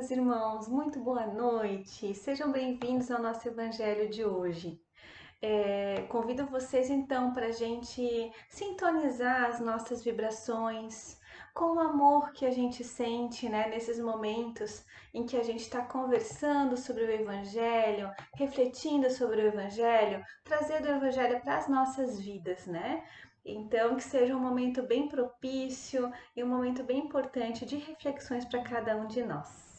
meus irmãos, muito boa noite. Sejam bem-vindos ao nosso Evangelho de hoje. Convido vocês então para a gente sintonizar as nossas vibrações com o amor que a gente sente, né, nesses momentos em que a gente está conversando sobre o Evangelho, refletindo sobre o Evangelho, trazendo o Evangelho para as nossas vidas, né? Então, que seja um momento bem propício e um momento bem importante de reflexões para cada um de nós.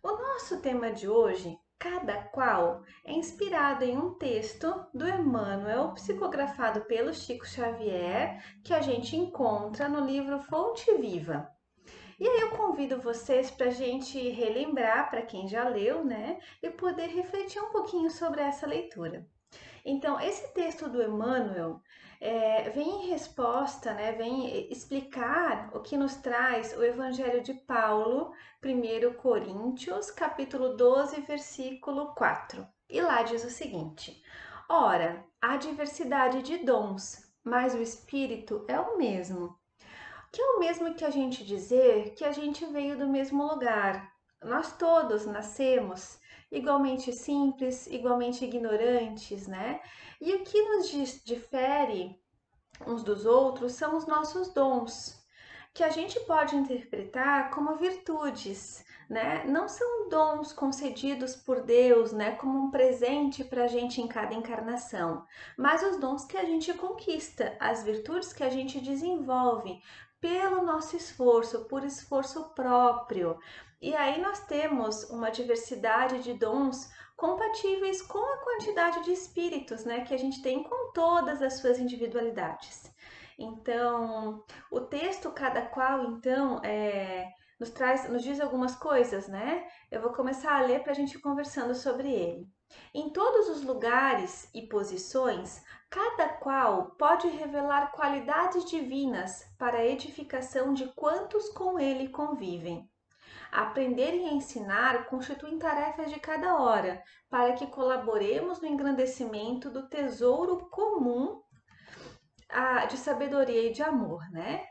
O nosso tema de hoje, Cada Qual, é inspirado em um texto do Emmanuel, psicografado pelo Chico Xavier, que a gente encontra no livro Fonte Viva. E aí eu convido vocês para a gente relembrar, para quem já leu, né, e poder refletir um pouquinho sobre essa leitura. Então, esse texto do Emmanuel vem em resposta, né, vem explicar o que nos traz o Evangelho de Paulo, 1 Coríntios, capítulo 12, versículo 4. E lá diz o seguinte: Ora, há diversidade de dons, mas o Espírito é o mesmo. Que é o mesmo que a gente dizer que a gente veio do mesmo lugar. Nós todos nascemos igualmente simples, igualmente ignorantes, né? E o que nos difere uns dos outros são os nossos dons, que a gente pode interpretar como virtudes, né? Não são dons concedidos por Deus, né, como um presente para a gente em cada encarnação, mas os dons que a gente conquista, as virtudes que a gente desenvolve pelo nosso esforço, por esforço próprio. E aí nós temos uma diversidade de dons compatíveis com a quantidade de espíritos, né, que a gente tem com todas as suas individualidades. Então, o texto cada qual, então, nos diz algumas coisas, né? Eu vou começar a ler para a gente ir conversando sobre ele. Em todos os lugares e posições, cada qual pode revelar qualidades divinas para a edificação de quantos com ele convivem. Aprender e ensinar constituem tarefas de cada hora, para que colaboremos no engrandecimento do tesouro comum de sabedoria e de amor, né?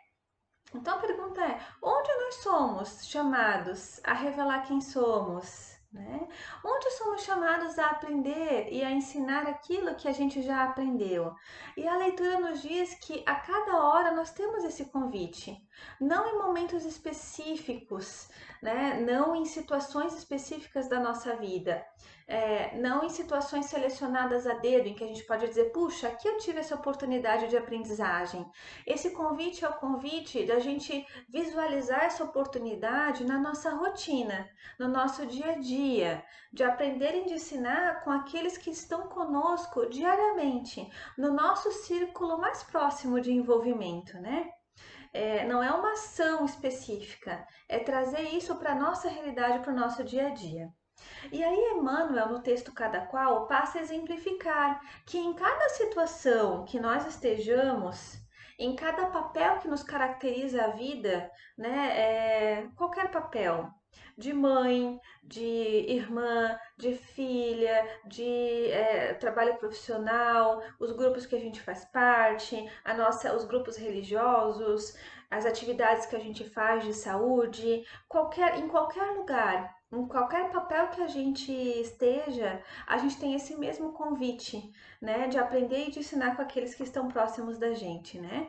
Então a pergunta é: onde nós somos chamados a revelar quem somos? Né? Onde somos chamados a aprender e a ensinar aquilo que a gente já aprendeu? E a leitura nos diz que a cada hora nós temos esse convite, não em momentos específicos, né? Não em situações específicas da nossa vida, não em situações selecionadas a dedo, em que a gente pode dizer, puxa, aqui eu tive essa oportunidade de aprendizagem. Esse convite é o convite da gente visualizar essa oportunidade na nossa rotina, no nosso dia a dia, de aprender e de ensinar com aqueles que estão conosco diariamente, no nosso círculo mais próximo de envolvimento, né? Não é uma ação específica, é trazer isso para a nossa realidade, para o nosso dia a dia. E aí, Emmanuel, no texto Cada Qual, passa a exemplificar que em cada situação que nós estejamos, em cada papel que nos caracteriza a vida, né, qualquer papel, de mãe, de irmã, de filha, de trabalho profissional, os grupos que a gente faz parte, os grupos religiosos, as atividades que a gente faz de saúde, em qualquer lugar, em qualquer papel que a gente esteja, a gente tem esse mesmo convite, né, de aprender e de ensinar com aqueles que estão próximos da gente, né?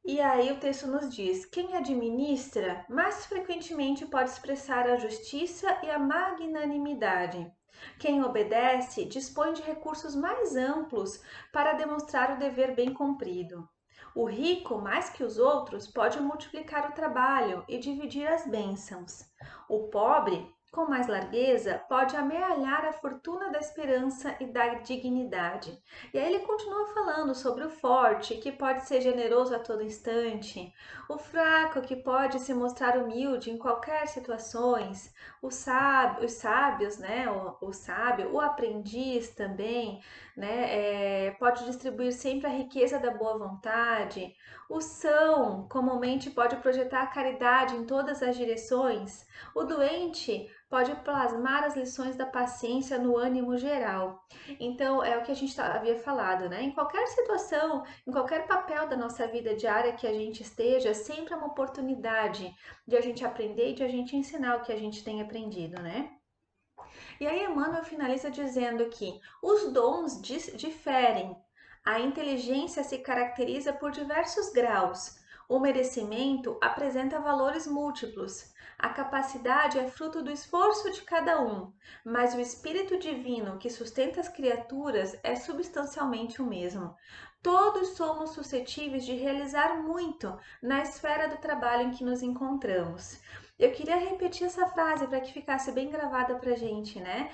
E aí o texto nos diz: quem administra mais frequentemente pode expressar a justiça e a magnanimidade. Quem obedece dispõe de recursos mais amplos para demonstrar o dever bem cumprido. O rico, mais que os outros, pode multiplicar o trabalho e dividir as bênçãos. O pobre, com mais largueza, pode amealhar a fortuna da esperança e da dignidade. E aí ele continua falando sobre o forte, que pode ser generoso a todo instante, o fraco, que pode se mostrar humilde em qualquer situações, os sábios, né? O sábio, o aprendiz também, né? Pode distribuir sempre a riqueza da boa vontade. O são, comumente, pode projetar a caridade em todas as direções. O doente pode plasmar as lições da paciência no ânimo geral. Então, é o que a gente havia falado, né? Em qualquer situação, em qualquer papel da nossa vida diária que a gente esteja, sempre é uma oportunidade de a gente aprender e de a gente ensinar o que a gente tem aprendido, né? E aí Emmanuel finaliza dizendo que os dons diferem. A inteligência se caracteriza por diversos graus. O merecimento apresenta valores múltiplos. A capacidade é fruto do esforço de cada um, mas o espírito divino que sustenta as criaturas é substancialmente o mesmo. Todos somos suscetíveis de realizar muito na esfera do trabalho em que nos encontramos. Eu queria repetir essa frase para que ficasse bem gravada para a gente, né?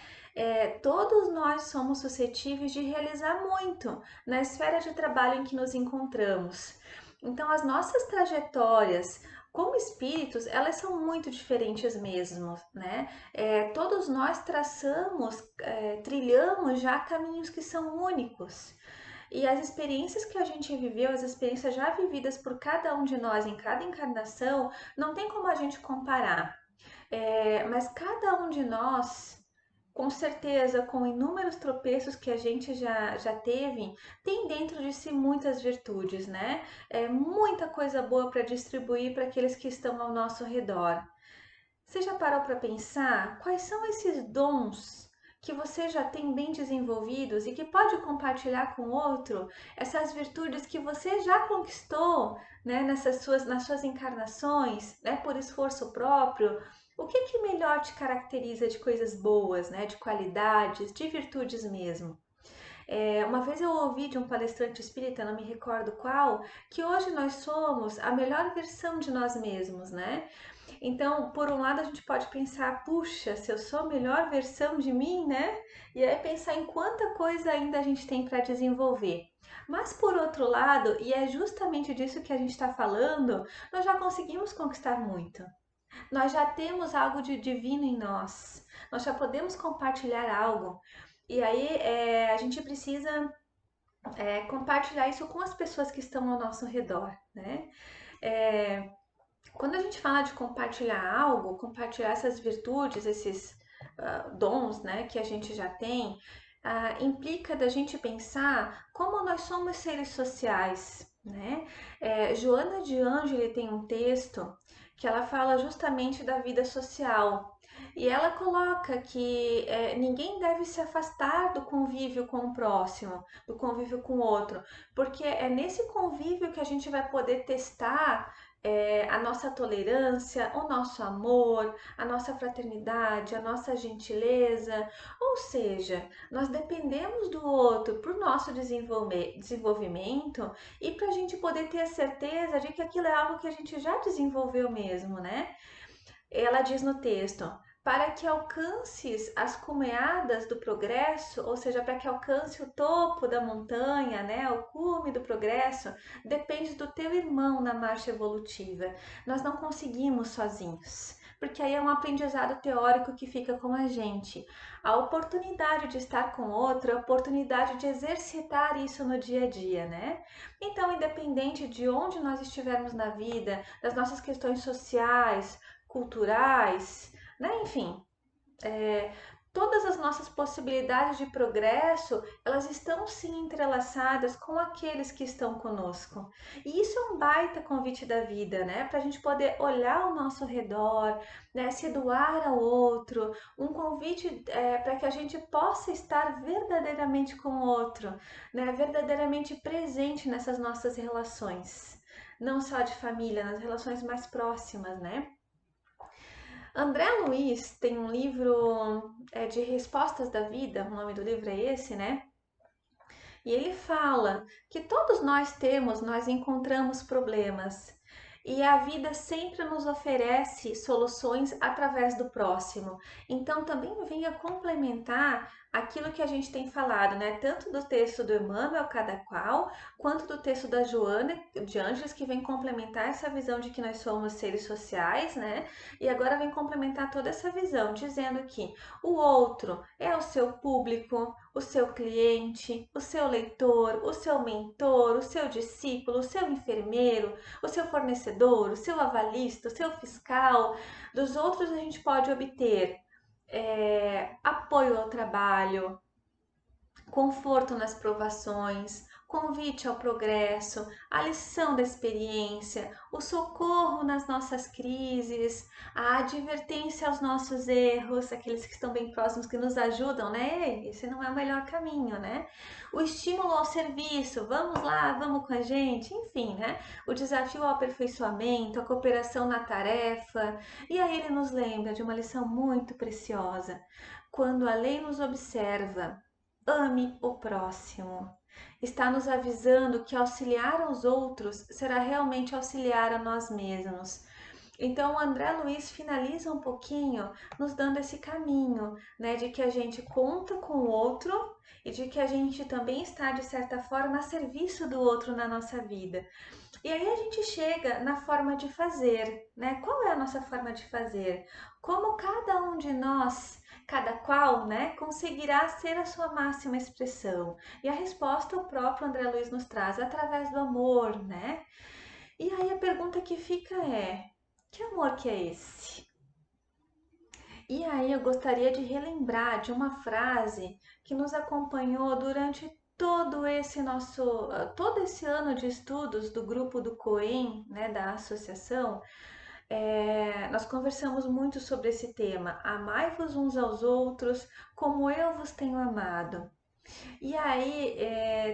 Todos nós somos suscetíveis de realizar muito na esfera de trabalho em que nos encontramos. Então, as nossas trajetórias como espíritos, elas são muito diferentes mesmo, né? Todos nós traçamos, trilhamos já caminhos que são únicos. E as experiências que a gente viveu, as experiências já vividas por cada um de nós em cada encarnação, não tem como a gente comparar. Mas cada um de nós, com certeza, com inúmeros tropeços que a gente já teve, tem dentro de si muitas virtudes, né? Muita coisa boa para distribuir para aqueles que estão ao nosso redor. Você já parou para pensar quais são esses dons que você já tem bem desenvolvidos e que pode compartilhar com outro? Essas virtudes que você já conquistou, né, nas suas encarnações, né, por esforço próprio. O que que melhor te caracteriza de coisas boas, né, de qualidades, de virtudes mesmo? Uma vez eu ouvi de um palestrante espírita, não me recordo qual, que hoje nós somos a melhor versão de nós mesmos, né? Então, por um lado, a gente pode pensar, puxa, se eu sou a melhor versão de mim, né? E aí pensar em quanta coisa ainda a gente tem para desenvolver. Mas por outro lado, e é justamente disso que a gente está falando, nós já conseguimos conquistar muito. Nós já temos algo de divino em nós. Nós já podemos compartilhar algo. E aí a gente precisa compartilhar isso com as pessoas que estão ao nosso redor, né? É, Quando a gente fala de compartilhar algo, compartilhar essas virtudes, esses dons, né, que a gente já tem, implica da gente pensar como nós somos seres sociais, né? Joana de Ângeli tem um texto que ela fala justamente da vida social. E ela coloca que ninguém deve se afastar do convívio com o próximo, do convívio com o outro, porque é nesse convívio que a gente vai poder testar a nossa tolerância, o nosso amor, a nossa fraternidade, a nossa gentileza. Ou seja, nós dependemos do outro para o nosso desenvolvimento e para a gente poder ter a certeza de que aquilo é algo que a gente já desenvolveu mesmo, né? Ela diz no texto: para que alcances as cumeadas do progresso, ou seja, para que alcance o topo da montanha, né, o cume do progresso, depende do teu irmão na marcha evolutiva. Nós não conseguimos sozinhos, porque aí é um aprendizado teórico que fica com a gente. A oportunidade de estar com outro, a oportunidade de exercitar isso no dia a dia, né? Então, independente de onde nós estivermos na vida, das nossas questões sociais, culturais, né? Enfim, é, todas as nossas possibilidades de progresso, elas estão sim entrelaçadas com aqueles que estão conosco. E isso é um baita convite da vida, né? Para a gente poder olhar ao nosso redor, né? Se doar ao outro, um convite para que a gente possa estar verdadeiramente com o outro, né? Verdadeiramente presente nessas nossas relações. Não só de família, nas relações mais próximas, né? André Luiz tem um livro de respostas da vida, o nome do livro é esse, né? E ele fala que todos nós encontramos problemas. E a vida sempre nos oferece soluções através do próximo. Então também venha complementar aquilo que a gente tem falado, né? Tanto do texto do Emmanuel, cada qual, quanto do texto da Joana de Ângeles, que vem complementar essa visão de que nós somos seres sociais, né? E agora vem complementar toda essa visão, dizendo que o outro é o seu público, o seu cliente, o seu leitor, o seu mentor, o seu discípulo, o seu enfermeiro, o seu fornecedor, o seu avalista, o seu fiscal. Dos outros a gente pode obter apoio ao trabalho, conforto nas provações, convite ao progresso, a lição da experiência, o socorro nas nossas crises, a advertência aos nossos erros, aqueles que estão bem próximos que nos ajudam, né? Ei, esse não é o melhor caminho, né? O estímulo ao serviço, vamos lá, vamos com a gente, enfim, né? O desafio ao aperfeiçoamento, a cooperação na tarefa. E aí ele nos lembra de uma lição muito preciosa. Quando a lei nos observa, ame o próximo. Está nos avisando que auxiliar aos outros será realmente auxiliar a nós mesmos. Então, o André Luiz finaliza um pouquinho nos dando esse caminho, né, de que a gente conta com o outro e de que a gente também está, de certa forma, a serviço do outro na nossa vida. E aí a gente chega na forma de fazer, né? Qual é a nossa forma de fazer? Como cada um de nós, cada qual, né, conseguirá ser a sua máxima expressão? E a resposta o próprio André Luiz nos traz através do amor, né? E aí a pergunta que fica é: que amor que é esse? E aí eu gostaria de relembrar de uma frase que nos acompanhou durante todo esse ano de estudos do grupo do COEM, né, da associação. Nós conversamos muito sobre esse tema. Amai-vos uns aos outros como eu vos tenho amado. E aí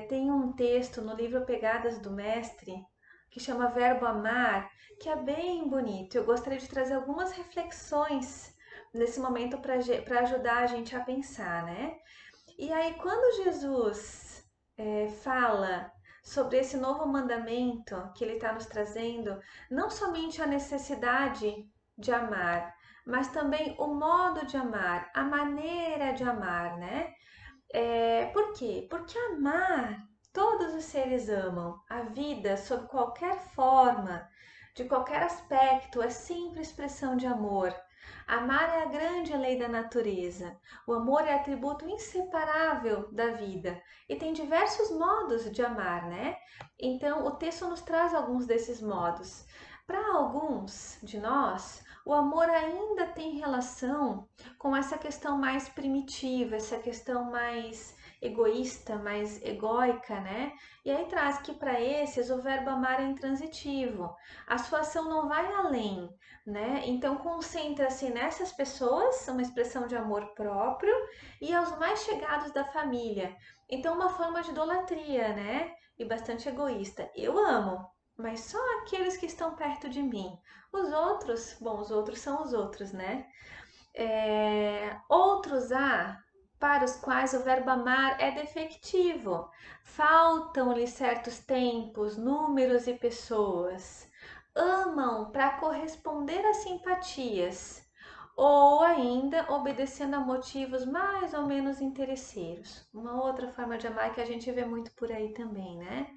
tem um texto no livro Pegadas do Mestre que chama Verbo Amar, que é bem bonito. Eu gostaria de trazer algumas reflexões nesse momento para ajudar a gente a pensar, né? E aí, quando Jesus fala sobre esse novo mandamento que ele está nos trazendo, não somente a necessidade de amar, mas também o modo de amar, a maneira de amar, né? Por quê? Porque amar, todos os seres amam. A vida, sob qualquer forma, de qualquer aspecto, é sempre expressão de amor. Amar é a grande lei da natureza. O amor é atributo inseparável da vida e tem diversos modos de amar, né? Então, o texto nos traz alguns desses modos. Para alguns de nós, o amor ainda tem relação com essa questão mais primitiva, essa questão mais egoísta, mais egóica, né? E aí traz que para esses o verbo amar é intransitivo. A sua ação não vai além, né? Então concentra-se nessas pessoas, uma expressão de amor próprio, e aos mais chegados da família. Então uma forma de idolatria, né? E bastante egoísta. Eu amo, mas só aqueles que estão perto de mim. Os outros, bom, os outros são os outros, né? Outros há para os quais o verbo amar é defectivo. Faltam-lhe certos tempos, números e pessoas. Amam para corresponder às simpatias, ou ainda obedecendo a motivos mais ou menos interesseiros. Uma outra forma de amar que a gente vê muito por aí também, né?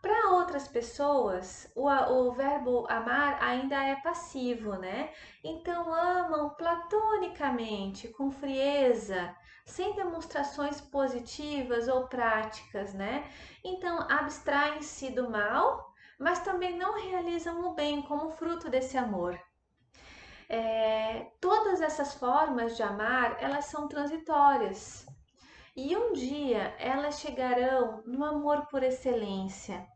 Para outras pessoas, o verbo amar ainda é passivo, né? Então amam platonicamente, com frieza, sem demonstrações positivas ou práticas, né? Então abstraem-se do mal, mas também não realizam o bem como fruto desse amor. Todas essas formas de amar, elas são transitórias. E um dia elas chegarão no amor por excelência,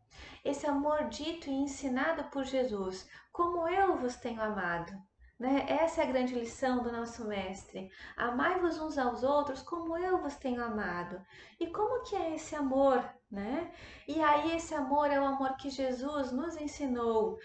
esse amor dito e ensinado por Jesus, como eu vos tenho amado. Né? Essa é a grande lição do nosso mestre. Amai-vos uns aos outros como eu vos tenho amado. E como que é esse amor? Né? E aí esse amor é o amor que Jesus nos ensinou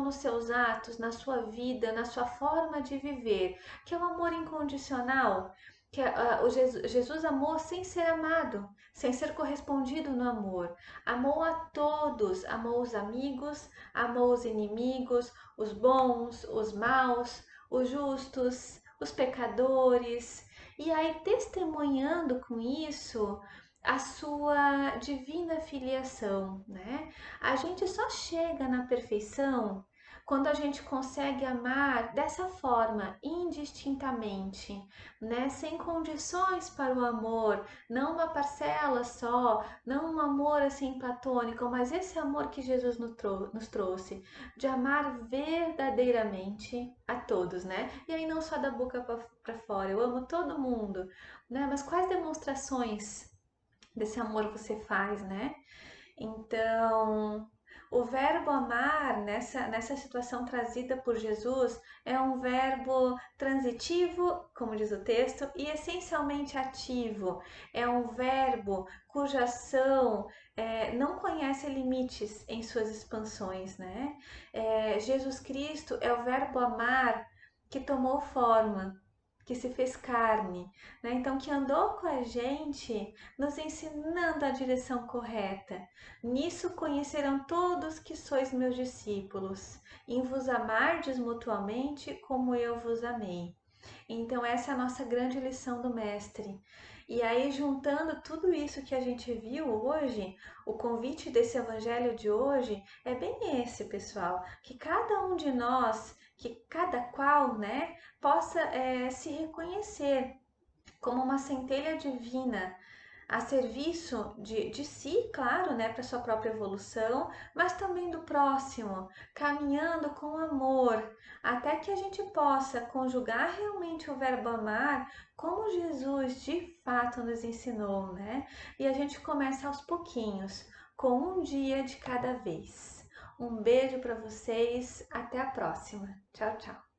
nos seus atos, na sua vida, na sua forma de viver, que é o amor incondicional, que o Jesus amou sem ser amado, sem ser correspondido no amor. Amou a todos, amou os amigos, amou os inimigos, os bons, os maus, os justos, os pecadores. E aí, testemunhando com isso a sua divina filiação, né? A gente só chega na perfeição quando a gente consegue amar dessa forma, indistintamente, né? Sem condições para o amor, não uma parcela só, não um amor assim platônico, mas esse amor que Jesus nos trouxe, de amar verdadeiramente a todos, né? E aí não só da boca para fora, eu amo todo mundo, né? Mas quais demonstrações desse amor você faz, né? Então, o verbo amar nessa situação trazida por Jesus é um verbo transitivo, como diz o texto, e essencialmente ativo. É um verbo cuja ação não conhece limites em suas expansões, né? Jesus Cristo é o verbo amar que tomou forma, que se fez carne, né? Então, que andou com a gente, nos ensinando a direção correta. Nisso conhecerão todos que sois meus discípulos, em vos amardes mutuamente como eu vos amei. Então, essa é a nossa grande lição do Mestre. E aí, juntando tudo isso que a gente viu hoje, o convite desse evangelho de hoje é bem esse, pessoal, que cada um de nós, que cada qual, né, possa se reconhecer como uma centelha divina a serviço de si, claro, né, para sua própria evolução, mas também do próximo, caminhando com amor, até que a gente possa conjugar realmente o verbo amar como Jesus de fato nos ensinou, né? E a gente começa aos pouquinhos, com um dia de cada vez. Um beijo para vocês, até a próxima. Tchau, tchau.